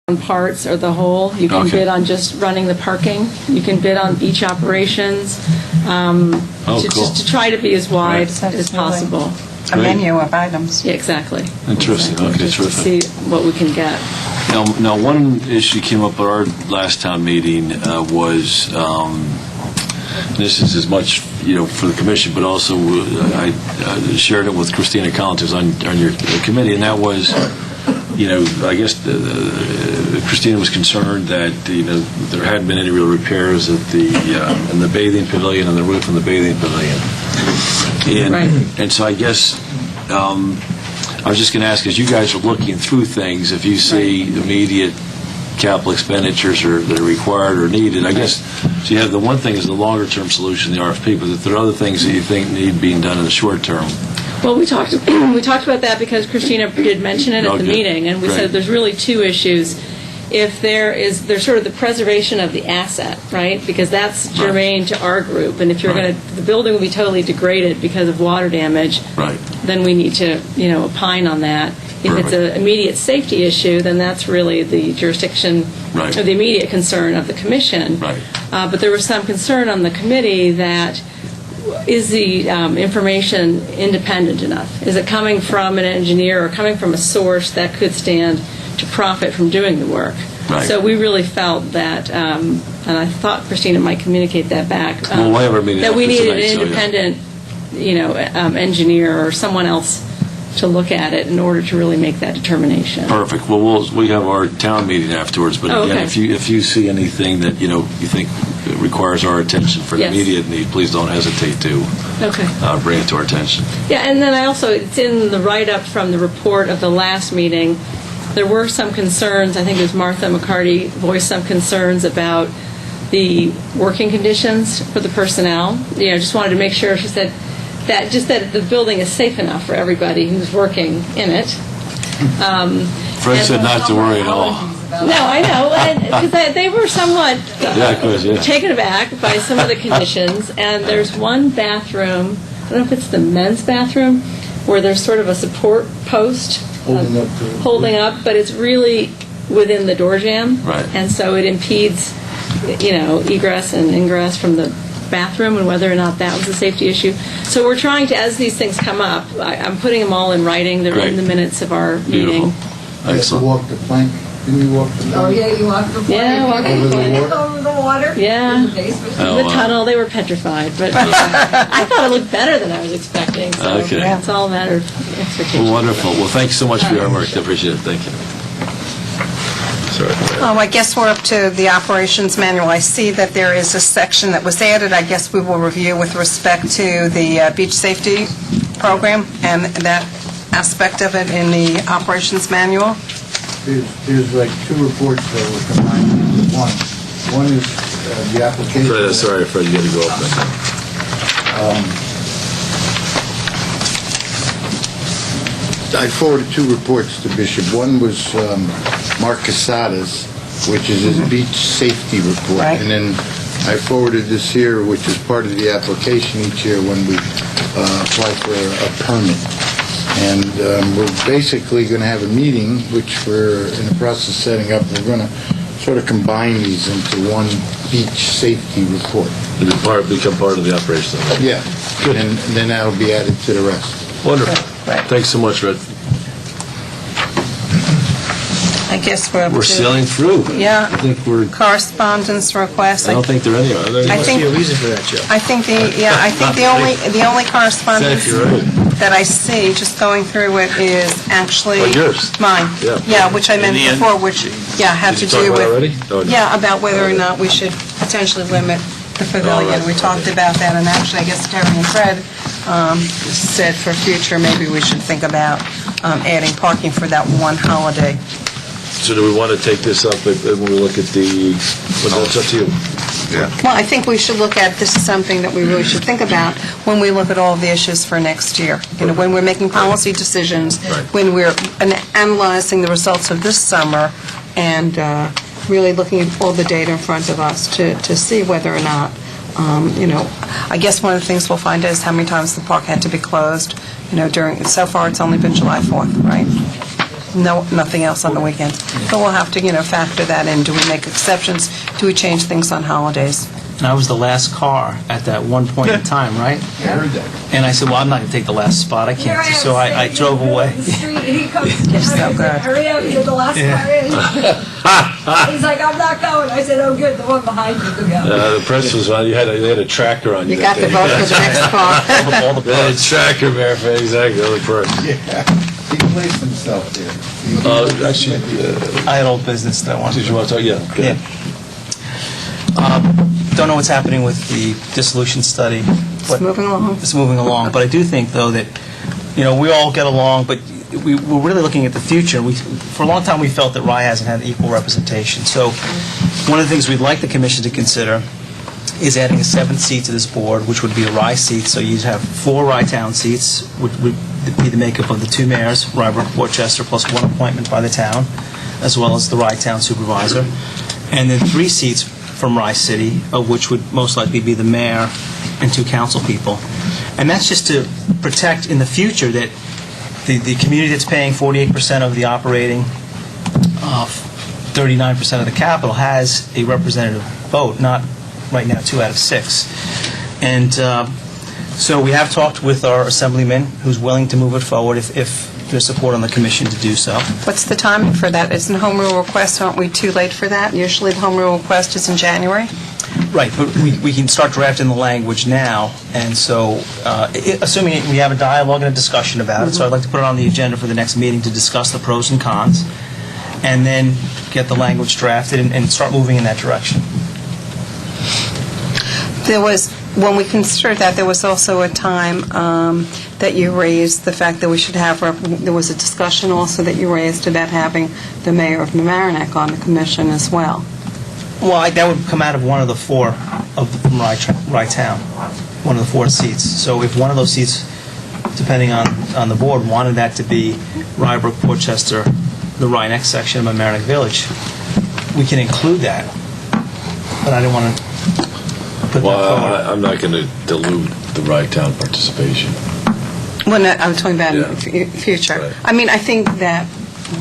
on parts or the whole. You can bid on just running the parking. You can bid on beach operations. Cool. Just to try to be as wide as That's possible. A menu of items. Yeah, exactly. Interesting. Exactly. Okay, Just to terrific. see what we can get. Now, one issue came up at our last town meeting was, this is as much, for the commission, but also I shared it with Christina Collins, who's on your committee, and that was, I guess Christina was concerned that, there hadn't been any real repairs at in the bathing pavilion and the roof in the bathing pavilion. And so I guess I was just going to ask, as you guys are looking through things, if you see immediate capital expenditures that are required or needed, I guess, so you have the one thing is the longer-term solution, the RFP, but if there are other things that you think need being done in the short term. Well, we talked about that because Christina did mention it at the meeting, and we said there's really two issues. If there's sort of the preservation of the asset, right? Because that's germane to our group, and if you're the building will be totally degraded because of water damage, then we need to, opine on that. If it's an immediate safety issue, then that's really the jurisdiction or the immediate concern of the commission. But there was some concern on the committee that is the information independent enough? Is it coming from an engineer or coming from a source that could stand to profit from doing the work? So we really felt that, and I thought Christina might communicate that back, that we needed an independent, engineer or someone else to look at it in order to really make that determination. Perfect. Well, we have our town meeting afterwards, but again, if you see anything that you think requires our attention for an immediate need, please don't hesitate to bring it to our attention. Yeah, and then it's in the write-up from the report of the last meeting. There were some concerns. I think it was Martha McCarty voiced some concerns about the working conditions for the personnel. Just wanted to make sure. She said that the building is safe enough for everybody who's working in it. Fred said not to worry at all. No, I know, because they were somewhat taken aback by some of the conditions. And there's one bathroom, I don't know if it's the men's bathroom, where there's sort of a support post holding up, but it's really within the door jamb, and so it impedes, egress and ingress from the bathroom, and whether or not that was a safety issue. So we're trying to, as these things come up, I'm putting them all in writing. They're in the minutes of our meeting. Excellent. Walk the plank. Didn't you walk the plank? Oh, yeah, you walked the plank. Yeah, walked the plank. Over the water? Yeah. In the basement? The tunnel, they were petrified, but I thought it looked better than I was expecting. So it's all a matter of expectation. Well, wonderful. Well, thanks so much for your work. I appreciate it. Thank you. Sorry. I guess we're up to the operations manual. I see that there is a section that was added. I guess we will review with respect to the beach safety program and that aspect of it in the operations manual. There's like two reports that were combined into one. One is the application. Fred, you got to go up there. I forwarded two reports to Bishop. One was Mark Casada's, which is his beach safety report. And then I forwarded this here, which is part of the application each year when we apply for a permit. And we're basically going to have a meeting, which we're in the process of setting up. We're going to sort of combine these into one beach safety report. Become part of the operation. Yeah. And then that'll be added to the rest. Wonderful. Thanks so much, Red. I guess we're up to... We're sailing through. Yeah. I think we're... Correspondence requests. I don't think there are any. Are there? I think... There must be a reason for that, Joe. I think the only correspondence that I see, just going through it, is actually yours. mine. Yeah, which I meant In the end? before, which had to do with about whether or not we should potentially limit the pavilion. We talked about that, and actually, I guess Terry and Fred said for future maybe we should think about adding parking for that one holiday. So do we want to take this up when we look at the... Well, that's up to you. Well, I think we should look at, this is something that we really should think about when we look at all of the issues for next year. When we're making policy decisions, when we're analyzing the results of this summer, and really looking at all the data in front of us to see whether or not, I guess one of the things we'll find is how many times the park had to be closed. So far it's only been July 4th, right? nothing else on the weekends. But we'll have to, factor that in. Do we make exceptions? Do we change things on holidays? And I was the last car at that one point in time, right? I heard that. And I said, well, I'm not going to take the last spot. I Here can't. I am So I sitting drove in the away. street, and he comes. You're so I said, good. hurry up, you're the last car in. He's like, I'm not going. I said, oh, good, the one behind you can go. The press was on, they had a tracker on you. You got the vote for the next car. All the They had a tracker, Mayor, exactly, the press. Yeah, he placed himself there. Actually, I had old business that I wanted did you want to talk? Yeah. go Yeah. ahead. Don't know what's happening with the dissolution study. It's moving along. It's moving along, but I do think, though, that, we all get along, but we're really looking at the future. For a long time, we felt that Rye hasn't had equal representation. So one of the things we'd like the commission to consider is adding a seventh seat to this board, which would be a Rye seat. So you'd have 4 Rye town seats, which would be the makeup of the 2 mayors, Rybrook, Portchester, plus 1 appointment by the town, as well as the Rye town supervisor, and then 3 seats from Rye City, of which would most likely be the mayor and 2 council people. And that's just to protect in the future that the community that's paying 48% of the operating, 39% of the capital has a representative vote, not right now 2 out of 6. And so we have talked with our assemblyman, who's willing to move it forward if there's support on the commission to do so. What's the timing for that? Isn't home rule request, aren't we too late for that? Usually the home rule request is in January. Right, but we can start drafting the language now, and so, assuming we have a dialogue and a discussion about it, so I'd like to put it on the agenda for the next meeting to discuss the pros and cons, and then get the language drafted and start moving in that direction. When we considered that, there was also a time that you raised the fact that we should have, there was a discussion also that you raised about having the mayor of Mamaroneck on the commission as well. Well, that would come out of one of the 4 from Rye Town, one of the 4 seats. So if one of those seats, depending on the board, wanted that to be Rybrook, Portchester, the Rye Neck section of Mamaroneck Village, we can include that. But I didn't want to put that Well, forward. I'm not going to dilute the Rye Town participation. Well, no, I'm talking about Yeah. future. Right. I mean, I think that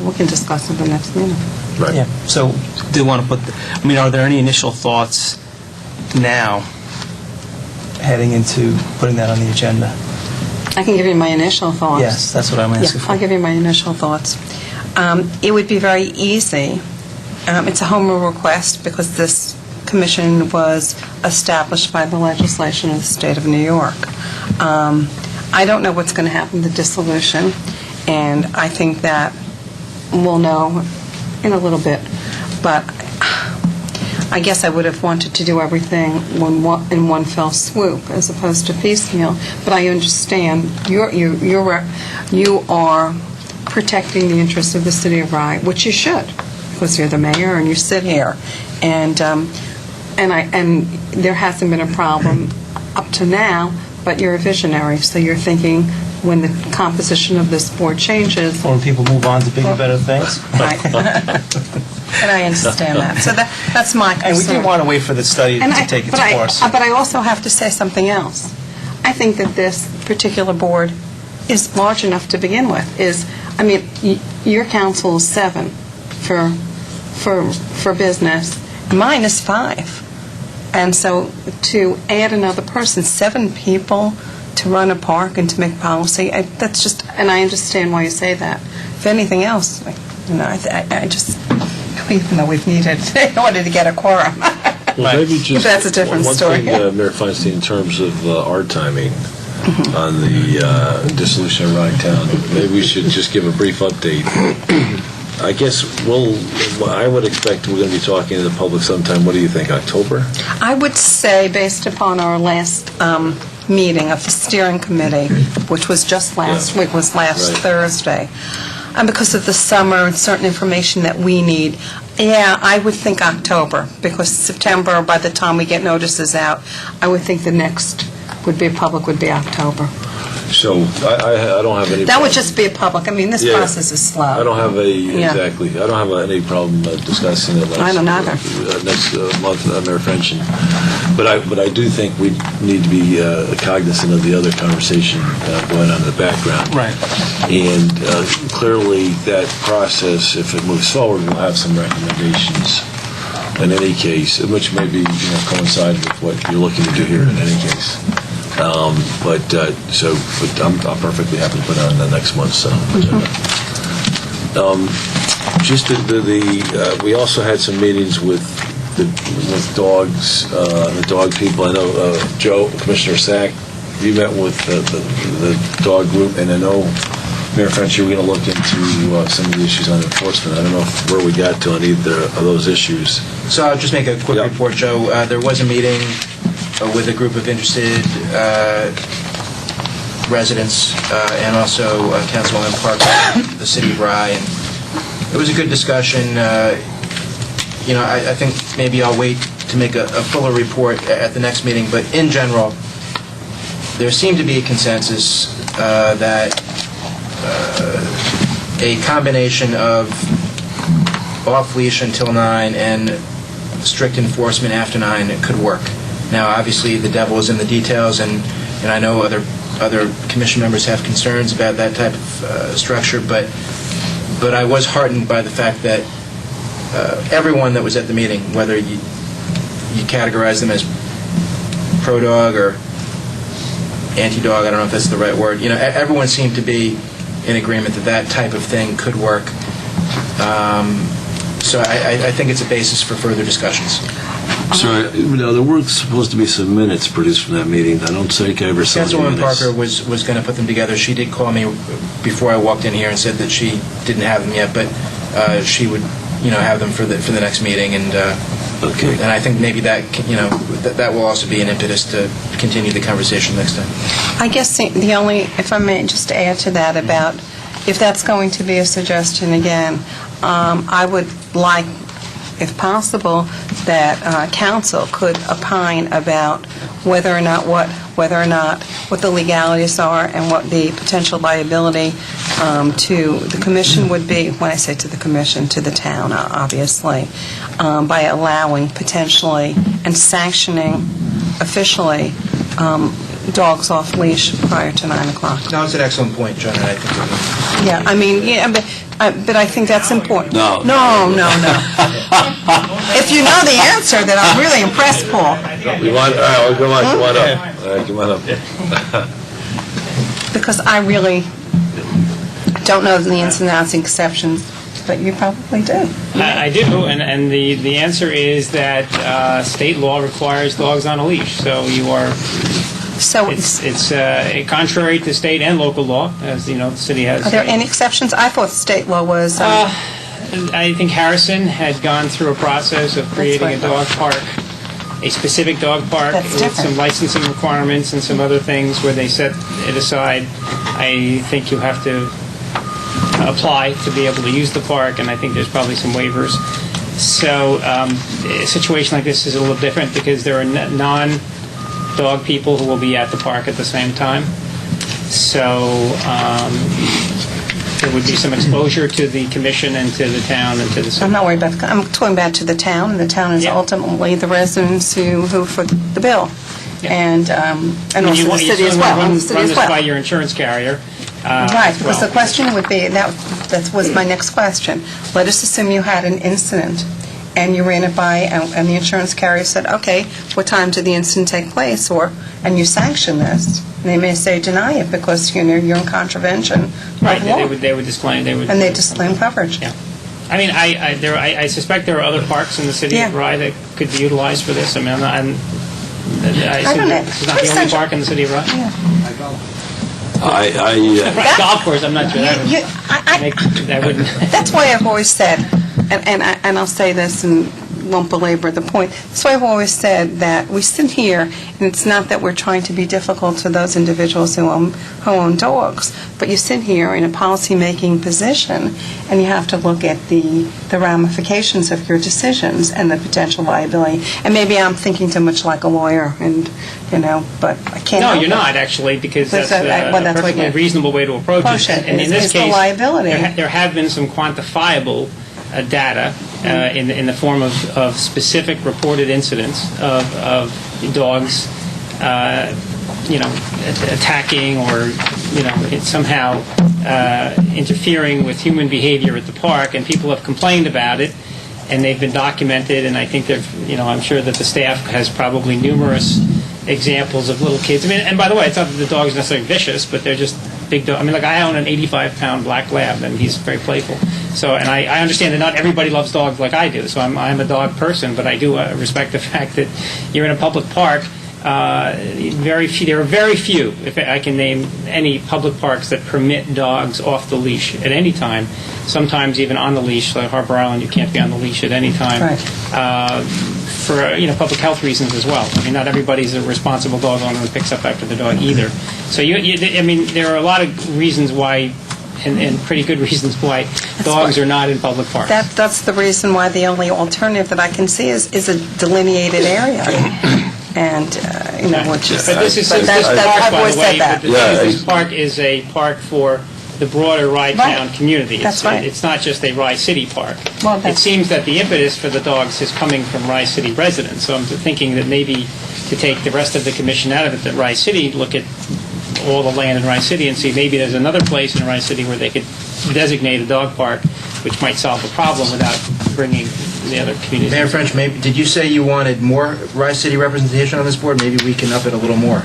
we can discuss it the next meeting. Right. Yeah, so do you want to are there any initial thoughts now heading into putting that on the agenda? I can give you my initial thoughts. Yes, that's what I'm asking Yeah, for. I'll give you my initial thoughts. It would be very easy. It's a home rule request because this commission was established by the legislation of the state of New York. I don't know what's going to happen to dissolution, and I think that we'll know in a little bit. But I guess I would have wanted to do everything in one fell swoop as opposed to piecemeal. But I understand you are protecting the interests of the city of Rye, which you should, because you're the mayor and you sit here. And there hasn't been a problem up to now, but you're a visionary, so you're thinking when the composition of this board changes. Or when people move on to bigger, better things? And I understand that. So that's my concern. And we do want to wait for the study to take its course. But I also have to say something else. I think that this particular board is large enough to begin with. Your council is 7 for business. Mine is 5. And so to add another person, 7 people to run a park and to make policy, that's just, and I understand why you say that. If anything else, I just, even though we've needed in order to get a quorum. Well, maybe just That's a different story. One thing, Mayor Feinstein, in terms of our timing on the dissolution of Rye Town, maybe we should just give a brief update. I guess I would expect we're going to be talking to the public sometime, what do you think, October? I would say, based upon our last meeting of the steering committee, which was just last week, was last Right. Thursday, and because of the summer and certain information that we need, I would think October, because September, by the time we get notices out, I would think the next public would be October. So I don't have any. That would problem. just be a public, I mean, this Yeah. process is slow. I don't have Yeah. exactly, I don't have any problem discussing it. I don't either. Next month, Mayor French. But I do think we need to be cognizant of the other conversation going on in the background. Right. And clearly, that process, if it moves forward, will have some recommendations in any case, which may be coincide with what you're looking to do here in any case. But I'm perfectly happy to put it on the next month's agenda. Just we also had some meetings with dogs, the dog people. I know Joe, Commissioner Sack, you met with the dog group, and I know Mayor French, you were going to look into some of the issues on enforcement. I don't know where we got to on either of those issues. So I'll just make a quick Yeah. report, Joe. There was a meeting with a group of interested residents and also Councilwoman Parker, the city of Rye. And it was a good discussion. I think maybe I'll wait to make a fuller report at the next meeting. But in general, there seemed to be a consensus that a combination of off-leash until 9 and strict enforcement after 9 could work. Now, obviously, the devil is in the details, and I know other commission members have concerns about that type of structure, but I was heartened by the fact that everyone that was at the meeting, whether you categorize them as pro-dog or anti-dog, I don't know if that's the right word, everyone seemed to be in agreement that type of thing could work. So I think it's a basis for further discussions. So, there were supposed to be some minutes produced from that meeting. I don't think I ever saw any Councilwoman minutes. Parker was going to put them together. She did call me before I walked in here and said that she didn't have them yet, but she would, have them for the next meeting. And Okay. and I think maybe that that will also be an impetus to continue the conversation next time. I guess the only, if I may just add to that about, if that's going to be a suggestion again, I would like, if possible, that council could opine about whether or not what the legalities are and what the potential liability to the commission would be, when I say to the commission, to the town, obviously, by allowing potentially and sanctioning officially dogs off leash prior to 9 o'clock. No, it's an excellent point, John, and I think Yeah, I mean, but I think that's important. No. No. If you know the answer, then I'm really impressed, Paul. You want, all right, come on up. All right, come on up. Because I really don't know the ins and outs and exceptions, but you probably do. I do, and the answer is that state law requires dogs on a leash. So you are, So it's contrary to state and local law, as you know, the city has. are there any exceptions? I thought state law was... I think Harrison had gone through a process of creating a dog park, a specific dog park That's with different. some licensing requirements and some other things where they set it aside. I think you have to apply to be able to use the park, and I think there's probably some waivers. So a situation like this is a little different because there are non-dog people who will be at the park at the same time. So there would be some exposure to the commission and to the town and to the city. I'm not worried about I'm talking about to the town, and the town is Yeah. ultimately the residents who foot the bill. Yeah. And also the city as well. Run and the city as this by well. your insurance carrier. Right, as because well. the question would be, that was my next question. Let us assume you had an incident, and you ran it by, and the insurance carrier said, okay, what time did the incident take place, and you sanction this. And they may say deny it because, you're in contravention of Right, law. they would disclaim, And they disclaim coverage. Yeah. I mean, I suspect there are other parks in the city of Yeah. Rye that could be utilized for this. I mean, I don't assume know. this is not the only park in the city of Rye. I Golf course, I'm not sure. I- That wouldn't. That's why I've always said, and I'll say this, and won't belabor the point. So I've always said that we sit here, and it's not that we're trying to be difficult to those individuals who own dogs, but you sit here in a policy-making position, and you have to look at the ramifications of your decisions and the potential liability. And maybe I'm thinking too much like a lawyer, and, but I can't No, help you're it. not, actually, because But that's that- well, a that's what perfectly you- reasonable way to approach Approach it. it. And in this It's the case, liability. there have been some quantifiable data in the form of specific reported incidents of dogs, attacking or, somehow interfering with human behavior at the park, and people have complained about it, and they've been documented, and I think I'm sure that the staff has probably numerous examples of little kids. I mean, and by the way, it's not that the dog's necessarily vicious, but they're just big dogs. I mean, like I own an 85-pound black lab, and he's very playful. So, and I understand that not everybody loves dogs like I do. So I'm a dog person, but I do respect the fact that you're in a public park. There are very few, if I can name any public parks that permit dogs off the leash at any time. Sometimes even on the leash, like Harbor Island, you can't be on the leash at any time. Right. For public health reasons as well. I mean, not everybody's a responsible dog owner who picks up after the dog either. So there are a lot of reasons why, and pretty good reasons why dogs are not in public parks. That's the reason why the only alternative that I can see is a delineated area. And, which is... But this but park, I've by always the way, said that. but the thing is, this park is a park for the broader Rye Town Right. community. That's right. It's not just a Rye City park. Well, It that's- seems that the impetus for the dogs is coming from Rye City residents. So I'm thinking that maybe to take the rest of the commission out of it, that Rye City look at all the land in Rye City and see maybe there's another place in Rye City where they could designate a dog park, which might solve the problem without bringing the other communities. Mayor French, did you say you wanted more Rice City representation on this board? Maybe we can up it a little more.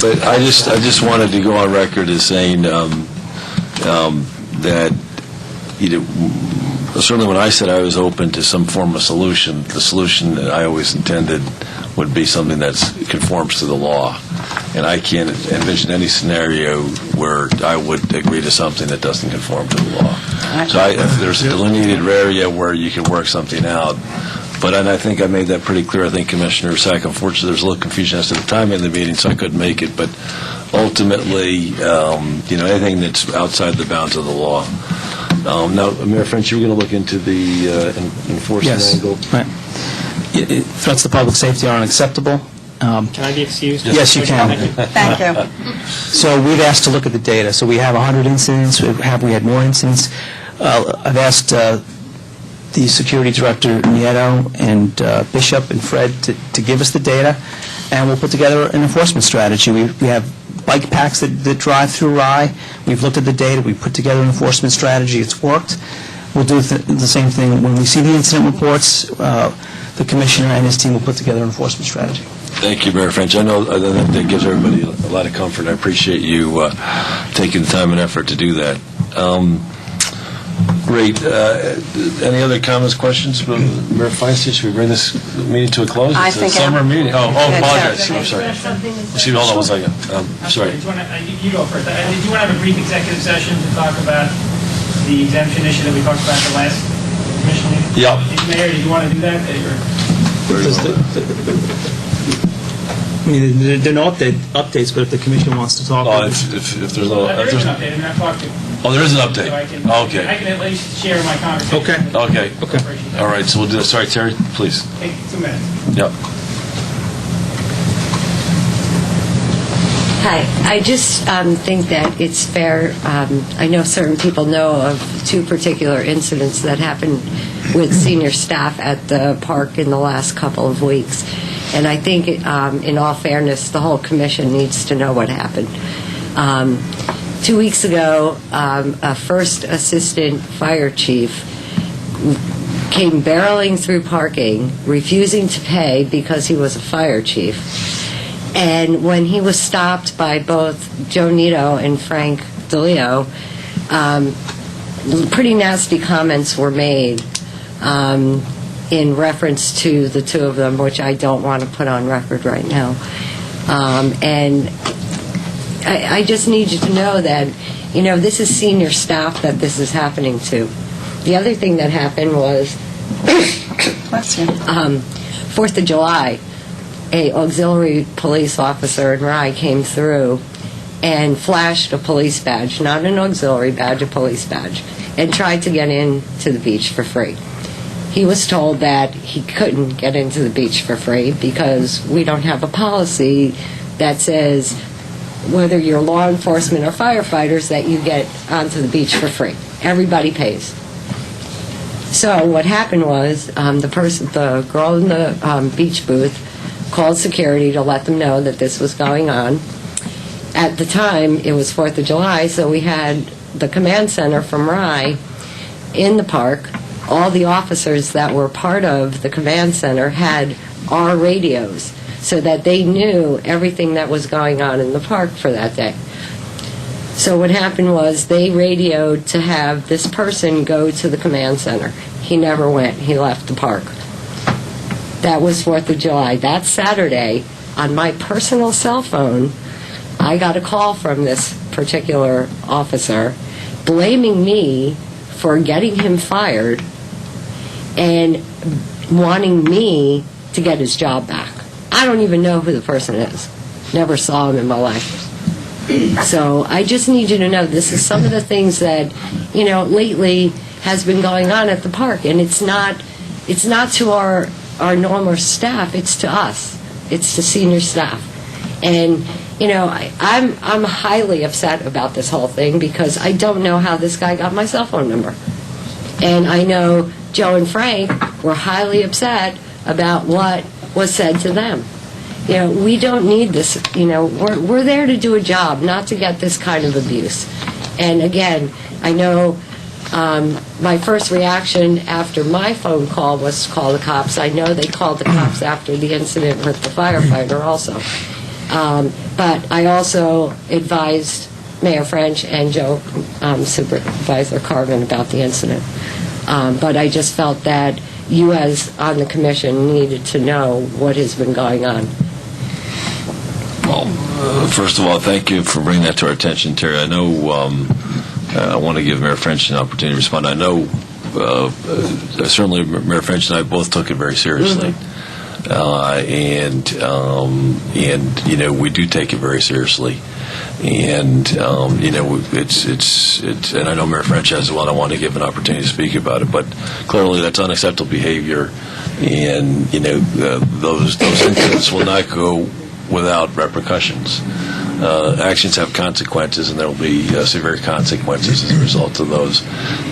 But I just wanted to go on record as saying that, certainly when I said I was open to some form of solution, the solution that I always intended would be something that conforms to the law. And I can't envision any scenario where I would agree to something that doesn't conform to the law. So if there's a delineated area where you can work something out, and I think I made that pretty clear. I think Commissioner Sack, unfortunately, there was a little confusion as to the timing of the meeting, so I couldn't make it. But ultimately, anything that's outside the bounds of the law. Now, Mayor French, you were going to look into the enforcement angle. Right. Threats to public safety are unacceptable. Can I be excused? Yes, you can. Thank you. So we've asked to look at the data. So we have 100 incidents. We had more incidents. I've asked the security director, Nieto, and Bishop and Fred to give us the data, and we'll put together an enforcement strategy. We have bike packs that drive through Rye. We've looked at the data. We've put together an enforcement strategy. It's worked. We'll do the same thing when we see the incident reports. The commissioner and his team will put together an enforcement strategy. Thank you, Mayor French. I know that gives everybody a lot of comfort. I appreciate you taking the time and effort to do that. Great. Any other comments, questions? Mayor Feinstein, should we bring this meeting to a close? I It's a think summer meeting. Oh, apologize. Yeah. I'm sorry. Excuse me, hold on one second. Sorry. You go first. Did you want to have a brief executive session to talk about the exemption issue that we talked about the last commission meeting? Yeah. Mayor, did you want to do that? I mean, there are no updates, but if the commission wants to talk... Oh, if there's no... There is an update. I mean, I've talked to you. Oh, there is an update. So I can Okay. at least share my conversation. Okay. All right, so we'll do that. Sorry, Terry, please. Take 2 minutes. Yep. Hi. I just think that it's fair. I know certain people know of 2 particular incidents that happened with senior staff at the park in the last couple of weeks. And I think, in all fairness, the whole commission needs to know what happened. 2 weeks ago, a first assistant fire chief came barreling through parking, refusing to pay because he was a fire chief. And when he was stopped by both Joe Nito and Frank DeLeo, pretty nasty comments were made in reference to the 2 of them, which I don't want to put on record right now. And I just need you to know that, this is senior staff that this is happening to. The other thing that happened was Bless you. 4th of July, a auxiliary police officer in Rye came through and flashed a police badge, not an auxiliary badge, a police badge, and tried to get into the beach for free. He was told that he couldn't get into the beach for free because we don't have a policy that says whether you're law enforcement or firefighters that you get onto the beach for free. Everybody pays. So what happened was the girl in the beach booth called security to let them know that this was going on. At the time, it was 4th of July, so we had the command center from Rye in the park. All the officers that were part of the command center had our radios so that they knew everything that was going on in the park for that day. So what happened was they radioed to have this person go to the command center. He never went. He left the park. That was 4th of July. That Saturday, on my personal cell phone, I got a call from this particular officer blaming me for getting him fired and wanting me to get his job back. I don't even know who the person is. Never saw him in my life. So I just need you to know this is some of the things that, lately has been going on at the park. And it's not to our normal staff, it's to us. It's to senior staff. And, I'm highly upset about this whole thing because I don't know how this guy got my cell phone number. And I know Joe and Frank were highly upset about what was said to them. We don't need this. We're there to do a job, not to get this kind of abuse. And again, I know my first reaction after my phone call was to call the cops. I know they called the cops after the incident with the firefighter also. But I also advised Mayor French and Joe Supervisor Carvin about the incident. But I just felt that you as on the commission needed to know what has been going on. Well, first of all, thank you for bringing that to our attention, Terry. I know I want to give Mayor French an opportunity to respond. I know certainly Mayor French and I both took it very seriously. We do take it very seriously. And, it's and I know Mayor French has one. I want to give an opportunity to speak about it, but clearly that's unacceptable behavior. And, those incidents will not go without repercussions. Actions have consequences, and there will be severe consequences as a result of those.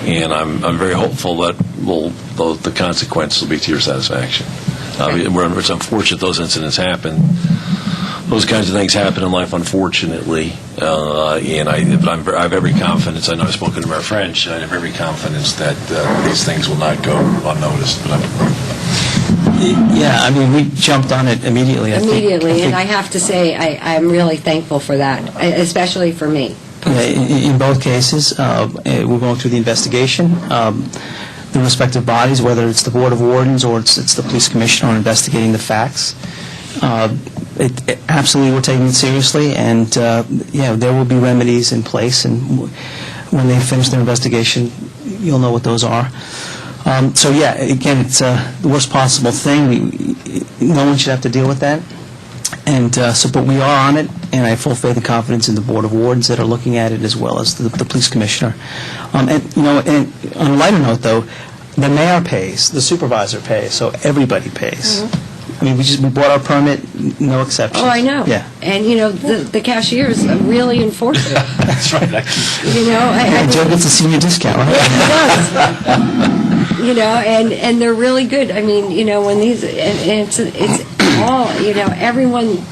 And I'm very hopeful that the consequences will be to your satisfaction. It's unfortunate those incidents happen. Those kinds of things happen in life, unfortunately. But I have every confidence. I know I've spoken to Mayor French. I have every confidence that these things will not go unnoticed. Yeah, we jumped on it immediately. I think. And I have to say, I'm really thankful for that, especially for me. In both cases, we're going through the investigation. The respective bodies, whether it's the Board of Wardens or it's the Police Commissioner, are investigating the facts. Absolutely, we're taking it seriously, and there will be remedies in place, and when they finish their investigation, you'll know what those are. Again, it's the worst possible thing. No one should have to deal with that. And but we are on it, and I have full faith and confidence in the Board of Wardens that are looking at it, as well as the Police Commissioner. And on a lighter note, though, the mayor pays, the supervisor pays, so everybody pays. Mm-hmm. We bought our permit, no exceptions. Oh, I know. Yeah. And, the cashiers really enforce it. That's right. Joe gets a senior discount, right? He does. And they're really good. When these, and it's all, everyone,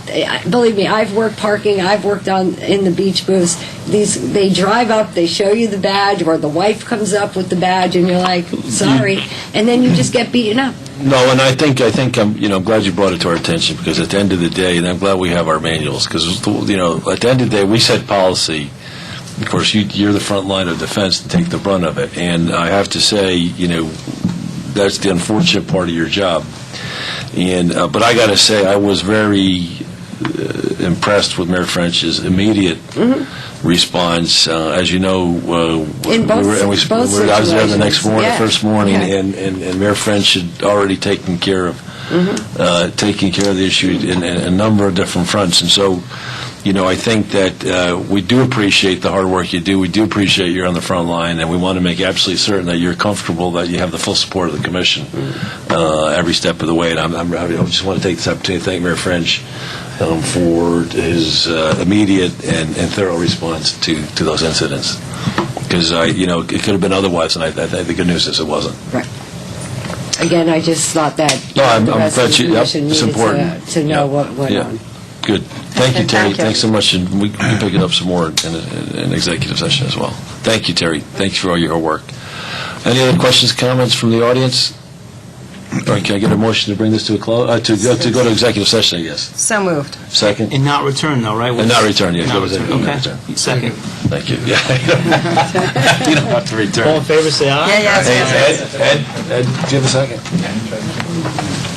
believe me, I've worked parking, I've worked in the beach booths. They drive up, they show you the badge, or the wife comes up with the badge, and you're like, sorry, and then you just get beaten up. No, and I think I'm glad you brought it to our attention, because at the end of the day, and I'm glad we have our manuals, because at the end of the day, we set policy. Of course, you're the front line of defense to take the brunt of it, and I have to say, that's the unfortunate part of your job. And but I got to say, I was very impressed with Mayor French's immediate response. As you know, In both- I was there the next situations, morning, yeah. first morning, Yeah. and Mayor French had already taken care of the issue in a number of different fronts. And so, I think that we do appreciate the hard work you do. We do appreciate you're on the front line, and we want to make absolutely certain that you're comfortable that you have the full support of the commission every step of the way. And I just want to take this opportunity to thank Mayor French for his immediate and thorough response to those incidents. Because it could have been otherwise, and I think the good news is it wasn't. Right. Again, I just thought that No, I'm the rest glad of the you. Yep, commission it's needed important. to know Yep, what went yeah. on. Good. Thank you, Okay, Terry. thank you. Thanks so much, and we can pick it up some more in executive session as well. Thank you, Terry. Thanks for all your hard work. Any other questions, comments from the audience? All right, can I get a motion to bring this to a close? To go to executive session, I guess. So moved. Second. And not return, though, right? And not return, yeah. Not Go to return. executive. Okay. Return. Second. Thank you. Yeah. You don't have to All in return. favor, say aye. Yeah, yes, yes. Ed, do you have a second?